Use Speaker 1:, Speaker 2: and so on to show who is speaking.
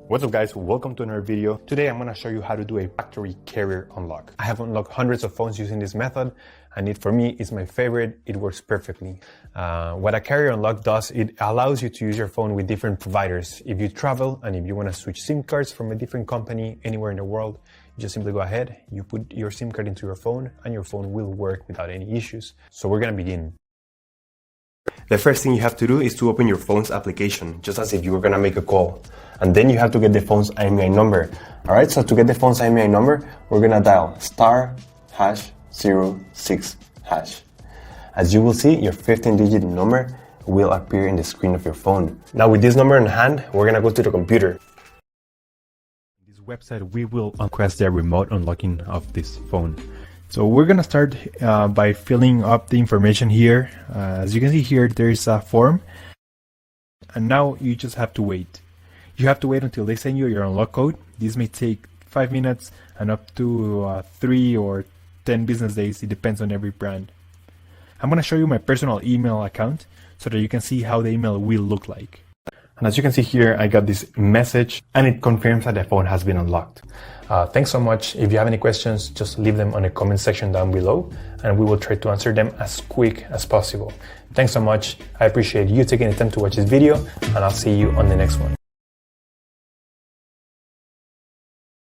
Speaker 1: What's up guys, welcome to another video. Today I'm going to show you how to do a factory carrier unlock. I have unlocked hundreds of phones using this method and for me it's my favorite. It works perfectly. What a carrier unlock does, it allows you to use your phone with different providers. If you travel and if you want to switch SIM cards from a different company anywhere in the world, you just simply go ahead, you put your SIM card into your phone and your phone will work without any issues. So we're going to begin.
Speaker 2: The first thing you have to do is to open your phone's application, just as if you were going to make a call. And then you have to get the phone's IMEI number. Alright, so to get the phone's IMEI number, we're going to dial *#06#. As you will see, your 15-digit number will appear in the screen of your phone. Now with this number in hand, we're going to go to the computer.
Speaker 1: This website, we will request the remote unlocking of this phone. So we're going to start by filling up the information here. As you can see here, there is a form. And now you just have to wait. You have to wait until they send you your unlock code. This may take 5 minutes and up to 3 or 10 business days. It depends on every brand. I'm going to show you my personal email account so that you can see how the email will look like. And as you can see here, I got this message and it confirms that the phone has been unlocked. Thanks so much. If you have any questions, just leave them on the comment section down below and we will try to answer them as quick as possible. Thanks so much. I appreciate you taking the time to watch this video and I'll see you on the next one.